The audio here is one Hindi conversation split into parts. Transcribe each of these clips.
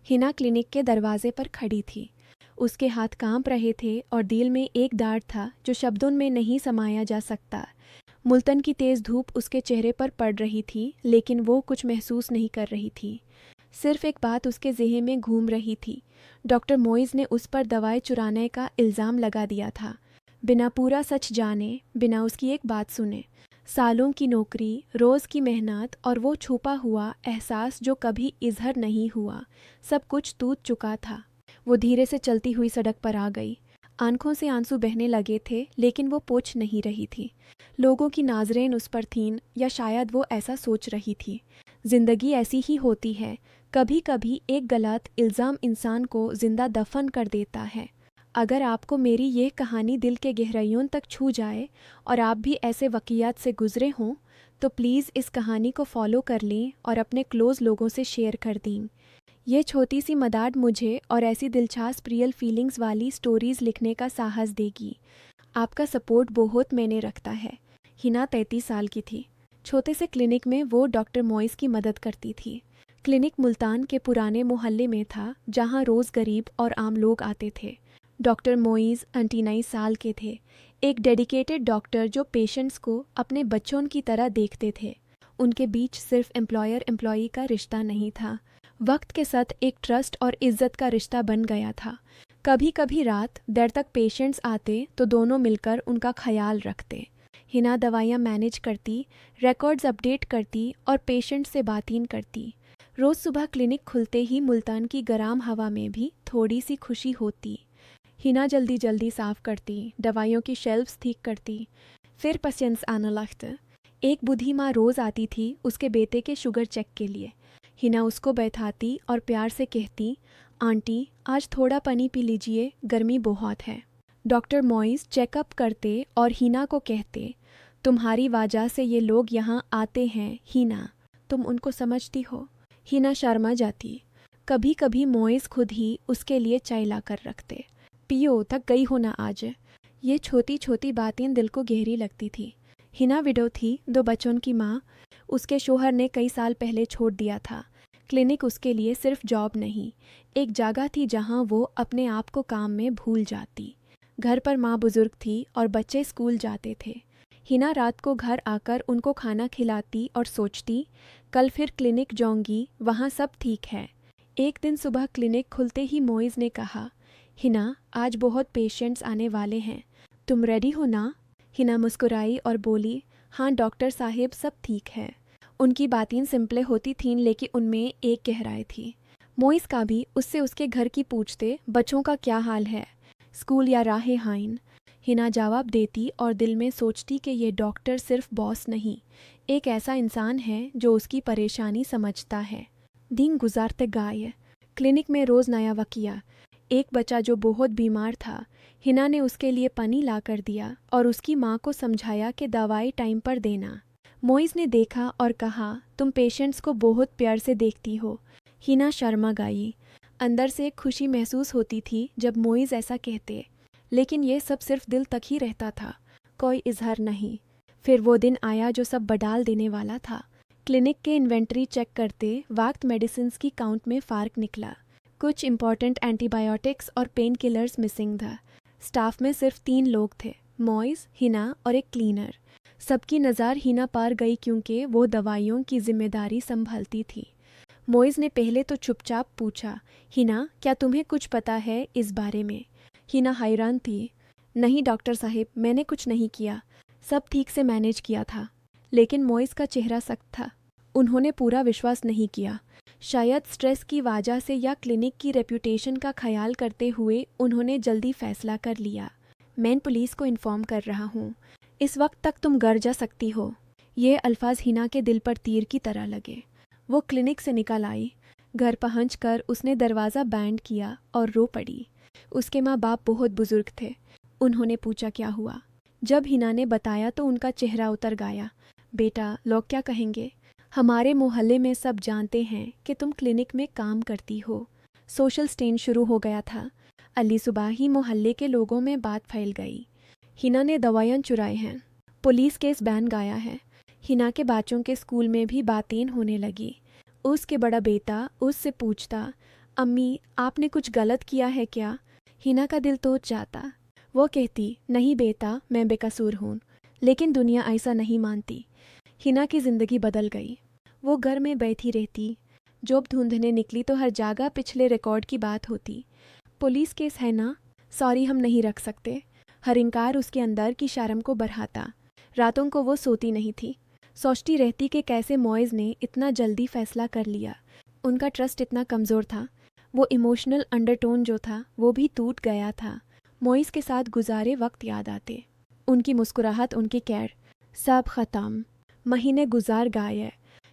हिना क्लिनिक के दरवाजे पर खड़ी थी। उसके हाथ कांप रहे थे और दिल में एक डार था जो शब्दों में नहीं समाया जा सकता। मुल्तान की तेज़ धूप उसके चेहरे पर पड़ रही थी, लेकिन वो कुछ महसूस नहीं कर रही थी। सिर्फ एक बात उसके ज़हन में घूम रही थी। डॉक्टर मोइज़ ने उस पर दवाएं चुराने का इल्ज़ाम लगा दिया था, बिना पूरा सच जाने, बिना उसकी एक बात सुने। सालों की नौकरी, रोज़ की मेहनत और वो छुपा हुआ एहसास जो कभी इजहर नहीं हुआ, सब कुछ टूट चुका था। वो धीरे से चलती हुई सड़क पर आ गई। आंखों से आंसू बहने लगे थे, लेकिन वो पोंछ नहीं रही थी। लोगों की नज़रें उस पर थीं, या शायद वो ऐसा सोच रही थी। जिंदगी ऐसी ही होती है, कभी कभी एक गलत इल्ज़ाम इंसान को जिंदा दफन कर देता है। अगर आपको मेरी ये कहानी दिल के गहराइयों तक छू जाए और आप भी ऐसे वाक़ियात से गुज़रे हों, तो प्लीज़ इस कहानी को फॉलो कर लें और अपने क्लोज़ लोगों से शेयर कर दें। ये छोटी सी मदद मुझे और ऐसी दिलचस्प रियल फीलिंग्स वाली स्टोरीज़ लिखने का साहस देगी। आपका सपोर्ट बहुत मैंने रखता है। हिना 33 साल की थी। छोटे से क्लिनिक में वो डॉक्टर मोइज़ की मदद करती थी। क्लिनिक मुल्तान के पुराने मोहल्ले में था, जहाँ रोज़ गरीब और आम लोग आते थे। डॉक्टर मोइज़ 29 साल के थे, एक डेडिकेटेड डॉक्टर जो पेशेंट्स को अपने बच्चों की तरह देखते थे। उनके बीच सिर्फ एम्प्लॉयर एम्प्लॉई का रिश्ता नहीं था, वक्त के साथ एक ट्रस्ट और इज्जत का रिश्ता बन गया था। कभी कभी रात देर तक पेशेंट्स आते तो दोनों मिलकर उनका ख्याल रखते। हिना दवाइयाँ मैनेज करती, रिकॉर्ड्स अपडेट करती और पेशेंट से बातें करती। रोज़ सुबह क्लिनिक खुलते ही मुल्तान की गरम हवा में भी थोड़ी सी खुशी होती। हिना जल्दी जल्दी साफ़ करती, दवाइयों की शेल्फ्स ठीक करती। फिर पेशेंट्स आने लगते। एक बूढ़ी माँ रोज़ आती थी उसके बेटे के शुगर चेक के लिए। हिना उसको बैठाती और प्यार से कहती, आंटी आज थोड़ा पानी पी लीजिए, गर्मी बहुत है। डॉक्टर मोइज़ चेकअप करते और हिना को कहते, तुम्हारी वजह से ये लोग यहाँ आते हैं हिना, तुम उनको समझती हो। हिना शर्मा जाती। कभी कभी मोइज़ खुद ही उसके लिए चाय ला कर रखते। पियो, थक गई हो ना आज। ये छोटी छोटी बातें दिल को गहरी लगती थी। हिना विडो थी, 2 बच्चों की माँ। उसके शोहर ने कई साल पहले छोड़ दिया था। क्लिनिक उसके लिए सिर्फ जॉब नहीं, एक जगह थी जहाँ वो अपने आप को काम में भूल जाती। घर पर माँ बुजुर्ग थी और बच्चे स्कूल जाते थे। हिना रात को घर आकर उनको खाना खिलाती और सोचती, कल फिर क्लिनिक जाऊंगी, वहाँ सब ठीक है। एक दिन सुबह क्लिनिक खुलते ही मोइज़ ने कहा, हिना आज बहुत पेशेंट्स आने वाले हैं, तुम रेडी हो ना? हिना मुस्कुराई और बोली, हाँ डॉक्टर साहिब, सब ठीक है। उनकी बातें सिंपल होती थीं, लेकिन उनमें एक गहराई थी। मोइज़ का भी उससे उसके घर की पूछते, बच्चों का क्या हाल है, स्कूल या राह हाइन। हिना जवाब देती और दिल में सोचती कि ये डॉक्टर सिर्फ बॉस नहीं, एक ऐसा इंसान है जो उसकी परेशानी समझता है। दिन गुजारते गए। क्लिनिक में रोज़ नया वाक़या। एक बच्चा जो बहुत बीमार था। हिना ने उसके लिए पानी ला कर दिया और उसकी माँ को समझाया कि दवाई टाइम पर देना। मोइज़ ने देखा और कहा, तुम पेशेंट्स को बहुत प्यार से देखती हो। हिना शर्मा गई। अंदर से एक खुशी महसूस होती थी जब मोइज़ ऐसा कहते, लेकिन ये सब सिर्फ दिल तक ही रहता था, कोई इजहार नहीं। फिर वो दिन आया जो सब बदल देने वाला था। क्लिनिक के इन्वेंट्री चेक करते वक्त मेडिसिन्स की काउंट में फ़र्क निकला। कुछ इंपॉर्टेंट एंटीबायोटिक्स और पेन किलर्स मिसिंग था। स्टाफ में सिर्फ 3 लोग थे, मोइज़, हिना और एक क्लीनर। सबकी नज़र हिना पर गई क्योंकि वो दवाइयों की जिम्मेदारी संभालती थी। मोइज़ ने पहले तो चुपचाप पूछा, हिना क्या तुम्हें कुछ पता है इस बारे में? हिना हैरान थी। नहीं डॉक्टर साहिब, मैंने कुछ नहीं किया, सब ठीक से मैनेज किया था। लेकिन मोइज़ का चेहरा सख्त था। उन्होंने पूरा विश्वास नहीं किया। शायद स्ट्रेस की वजह से या क्लिनिक की रेपुटेशन का ख्याल करते हुए उन्होंने जल्दी फैसला कर लिया, मैं पुलिस को इन्फॉर्म कर रहा हूँ, इस वक्त तक तुम घर जा सकती हो। ये अल्फाज हिना के दिल पर तीर की तरह लगे। वो क्लिनिक से निकल आई। घर पहुंचकर उसने दरवाज़ा बैंड किया और रो पड़ी। उसके माँ बाप बहुत बुजुर्ग थे। उन्होंने पूछा क्या हुआ। जब हिना ने बताया तो उनका चेहरा उतर गया। बेटा, लोग क्या कहेंगे? हमारे मोहल्ले में सब जानते हैं कि तुम क्लिनिक में काम करती हो। सोशल स्टेन शुरू हो गया था। अली सुबह ही मोहल्ले के लोगों में बात फैल गई, हिना ने दवाइयाँ चुराई हैं, पुलिस केस बैन गया है। हिना के बच्चों के स्कूल में भी बातें होने लगी। उसके बड़ा बेटा उससे पूछता, अम्मी, आपने कुछ गलत किया है क्या? हिना का दिल टूट जाता। वो कहती, नहीं बेटा, मैं बेकसूर हूँ। लेकिन दुनिया ऐसा नहीं मानती। हिना की ज़िंदगी बदल गई। वो घर में बैठी रहती। जब ढूंढने निकली तो हर जगह पिछले रिकॉर्ड की बात होती। पुलिस केस है ना? सॉरी, हम नहीं रख सकते। हर इनकार उसके अंदर की शर्म को बढ़ाता। रातों को वो सोती नहीं थी। सोचती रहती कि कैसे मॉइज़ ने इतना जल्दी फैसला कर लिया। उनका ट्रस्ट इतना कमज़ोर था। वो इमोशनल अंडरटोन जो था वो भी टूट गया था। मॉइज़ के साथ गुजारे वक्त याद आते। उनकी मुस्कुराहट, उनकी केयर, सब ख़त्म। महीने गुजार गए।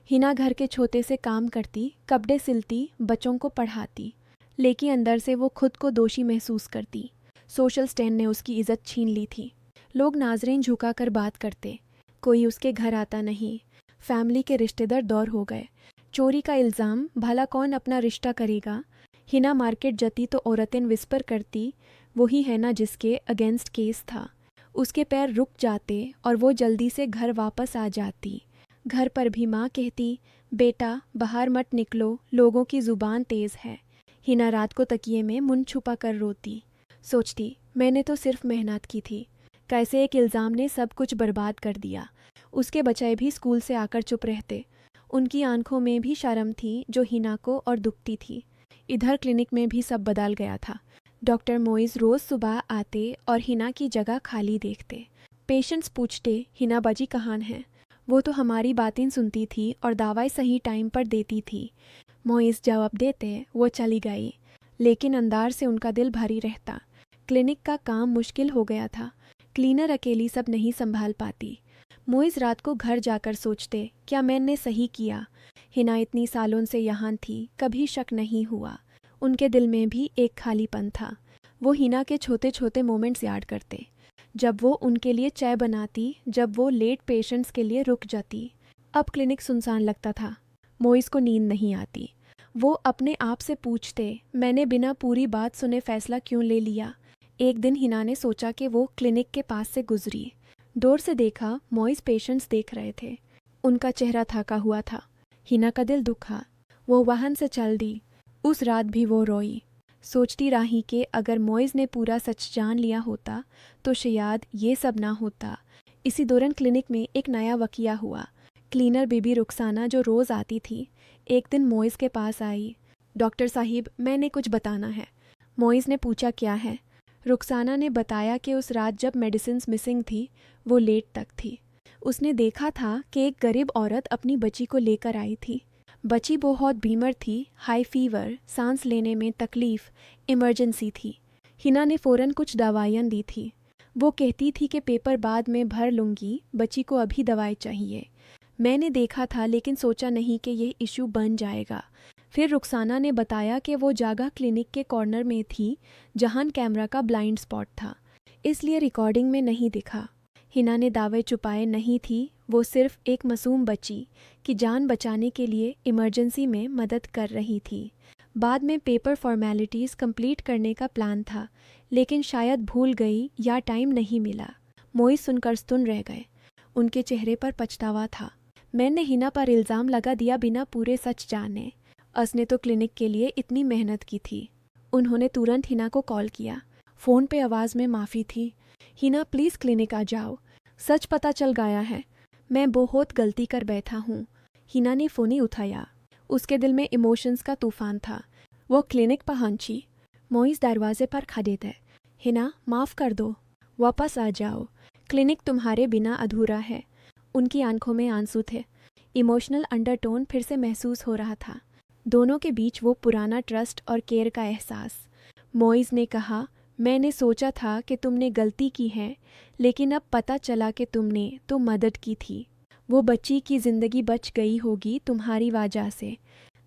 हिना घर के छोटे से काम करती, कपड़े सिलती, बच्चों को पढ़ाती। लेकिन अंदर से वो खुद को दोषी महसूस करती। सोशल स्टैंड ने उसकी इज्जत छीन ली थी। लोग नाजरें झुका कर बात करते। कोई उसके घर आता नहीं। फैमिली के रिश्तेदार दूर हो गए। चोरी का इल्ज़ाम, भला कौन अपना रिश्ता करेगा? हिना मार्केट जाती तो औरतें विस्पर करती, वही है ना जिसके अगेंस्ट केस था। उसके पैर रुक जाते और वो जल्दी से घर वापस आ जाती। घर पर भी माँ कहती, बेटा बाहर मत निकलो, लोगों की ज़ुबान तेज़ है। हिना रात को तकिए में मुंह छुपा कर रोती। सोचती, मैंने तो सिर्फ मेहनत की थी। कैसे एक इल्ज़ाम ने सब कुछ बर्बाद कर दिया। उसके बच्चे भी स्कूल से आकर चुप रहते। उनकी आंखों में भी शर्म थी जो हिना को और दुखती थी। इधर क्लिनिक में भी सब बदल गया था। डॉक्टर मोइज़ रोज़ सुबह आते और हिना की जगह खाली देखते। पेशेंट्स पूछते, हिना बाजी कहाँ है? वो तो हमारी बातें सुनती थी और दवाई सही टाइम पर देती थी। मोइज़ जवाब देते, वो चली गई। लेकिन अंदर से उनका दिल भारी रहता। क्लिनिक का काम मुश्किल हो गया था। क्लीनर अकेली सब नहीं संभाल पाती। मोइज़ रात को घर जाकर सोचते, क्या मैंने सही किया? हिना इतनी सालों से यहाँ थी, कभी शक नहीं हुआ। उनके दिल में भी एक खालीपन था। वो हिना के छोटे छोटे मोमेंट्स याद करते। जब वो उनके लिए चाय बनाती, जब वो लेट पेशेंट्स के लिए रुक जाती। अब क्लिनिक सुनसान लगता था। मोइज़ को नींद नहीं आती। वो अपने आप से पूछते, मैंने बिना पूरी बात सुने फैसला क्यों ले लिया? एक दिन हिना ने सोचा कि वो क्लिनिक के पास से गुजरी। दूर से देखा, मोइज़ पेशेंट्स देख रहे थे। उनका चेहरा थका हुआ था। हिना का दिल दुखा। वो वाहन से चल दी। उस रात भी वो रोई। सोचती रही कि अगर मोइज़ ने पूरा सच जान लिया होता तो शायद ये सब ना होता। इसी दौरान क्लिनिक में एक नया वाक़या हुआ। क्लीनर बीबी रुखसाना जो रोज़ आती थी, एक दिन मोइज़ के पास आई। डॉक्टर साहिब, मैंने कुछ बताना है। मोइज़ ने पूछा, क्या है? रुखसाना ने बताया कि उस रात जब मेडिसिन्स मिसिंग थी, वो लेट तक थी। उसने देखा था कि एक गरीब औरत अपनी बच्ची को लेकर आई थी। बच्ची बहुत बीमार थी, हाई फीवर, सांस लेने में तकलीफ़, इमरजेंसी थी। हिना ने फ़ौरन कुछ दवाइयाँ दी थी। वो कहती थी कि पेपर बाद में भर लूँगी, बच्ची को अभी दवाई चाहिए। मैंने देखा था लेकिन सोचा नहीं कि ये इशू बन जाएगा। फिर रुखसाना ने बताया कि वो जगह क्लिनिक के कॉर्नर में थी जहाँ कैमरा का ब्लाइंड स्पॉट था, इसलिए रिकॉर्डिंग में नहीं दिखा। हिना ने दावे छुपाए नहीं थी। वो सिर्फ एक मासूम बच्ची की जान बचाने के लिए इमरजेंसी में मदद कर रही थी। बाद में पेपर फॉर्मेलिटीज़ कंप्लीट करने का प्लान था, लेकिन शायद भूल गई या टाइम नहीं मिला। मोइज़ सुनकर सुन रह गए। उनके चेहरे पर पछतावा था। मैंने हिना पर इल्ज़ाम लगा दिया बिना पूरे सच जाने। उसने तो क्लिनिक के लिए इतनी मेहनत की थी। उन्होंने तुरंत हिना को कॉल किया। फ़ोन पे आवाज़ में माफ़ी थी। हिना प्लीज़ क्लिनिक आ जाओ, सच पता चल गया है। मैं बहुत गलती कर बैठा हूँ। हिना ने फ़ोन ही उठाया। उसके दिल में इमोशंस का तूफान था। वो क्लिनिक पहुंची। मोइज़ दरवाजे पर खड़े थे। हिना, माफ़ कर दो, वापस आ जाओ, क्लिनिक तुम्हारे बिना अधूरा है। उनकी आंखों में आंसू थे। इमोशनल अंडरटोन फिर से महसूस हो रहा था। दोनों के बीच वो पुराना ट्रस्ट और केयर का एहसास। मोइज़ ने कहा, मैंने सोचा था कि तुमने गलती की है, लेकिन अब पता चला कि तुमने तो मदद की थी। वो बच्ची की ज़िंदगी बच गई होगी तुम्हारी वजह से।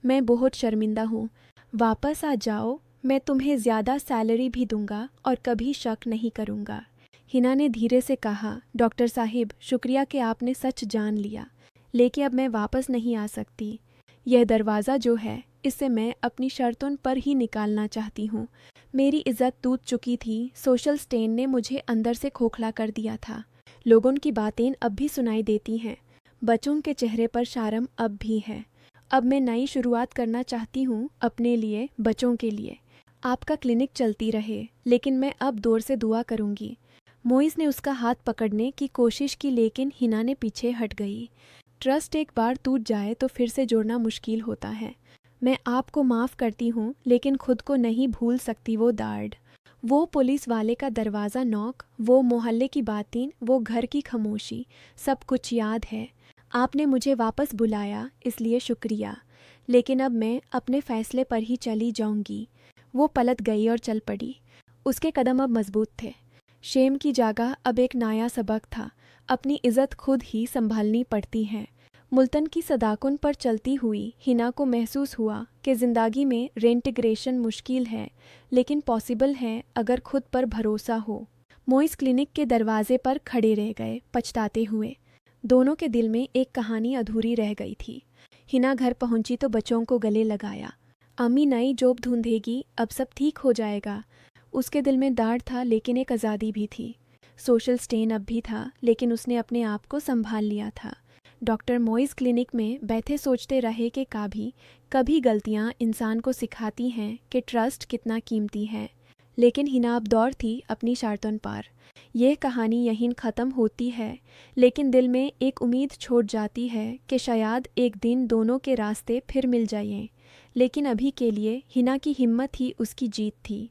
मैं बहुत शर्मिंदा हूँ। वापस आ जाओ, मैं तुम्हें ज़्यादा सैलरी भी दूंगा और कभी शक नहीं करूँगा। हिना ने धीरे से कहा, डॉक्टर साहिब, शुक्रिया कि आपने सच जान लिया, लेकिन अब मैं वापस नहीं आ सकती। यह दरवाज़ा जो है, इससे मैं अपनी शर्तों पर ही निकालना चाहती हूँ। मेरी इज़्ज़त टूट चुकी थी। सोशल स्टेन ने मुझे अंदर से खोखला कर दिया था। लोगों की बातें अब भी सुनाई देती हैं। बच्चों के चेहरे पर शर्म अब भी है। अब मैं नई शुरुआत करना चाहती हूँ, अपने लिए, बच्चों के लिए। आपका क्लिनिक चलती रहे, लेकिन मैं अब दूर से दुआ करूँगी। मोइस ने उसका हाथ पकड़ने की कोशिश की, लेकिन हिना ने पीछे हट गई। ट्रस्ट एक बार टूट जाए तो फिर से जोड़ना मुश्किल होता है। मैं आपको माफ़ करती हूँ, लेकिन खुद को नहीं भूल सकती वो दार्ड, वो पुलिस वाले का दरवाज़ा नॉक, वो मोहल्ले की बातें, वो घर की खामोशी, सब कुछ याद है। आपने मुझे वापस बुलाया, इसलिए शुक्रिया, लेकिन अब मैं अपने फ़ैसले पर ही चली जाऊंगी। वो पलट गई और चल पड़ी। उसके कदम अब मजबूत थे। शेम की जगह अब एक नया सबक था, अपनी इज़्ज़त खुद ही संभालनी पड़ती है। मुल्तन की सदाकत पर चलती हुई हिना को महसूस हुआ कि ज़िंदगी में रेंटिग्रेशन मुश्किल है, लेकिन पॉसिबल है अगर खुद पर भरोसा हो। मोइस क्लिनिक के दरवाजे पर खड़े रह गए, पछताते हुए। दोनों के दिल में एक कहानी अधूरी रह गई थी। हिना घर पहुंची तो बच्चों को गले लगाया। अम्मी नई जॉब ढूंढेगी, अब सब ठीक हो जाएगा। उसके दिल में दाढ़ था, लेकिन एक आज़ादी भी थी। सोशल स्टेन अब भी था, लेकिन उसने अपने आप को संभाल लिया था। डॉक्टर मोइस क्लिनिक में बैठे सोचते रहे कि कभी गलतियां इंसान को सिखाती हैं कि ट्रस्ट कितना कीमती है। लेकिन हिना अब दौड़ थी अपनी शर्तों पर। यह कहानी यहीं ख़त्म होती है, लेकिन दिल में एक उम्मीद छोड़ जाती है कि शायद एक दिन दोनों के रास्ते फिर मिल जाएं। लेकिन अभी के लिए हिना की हिम्मत ही उसकी जीत थी।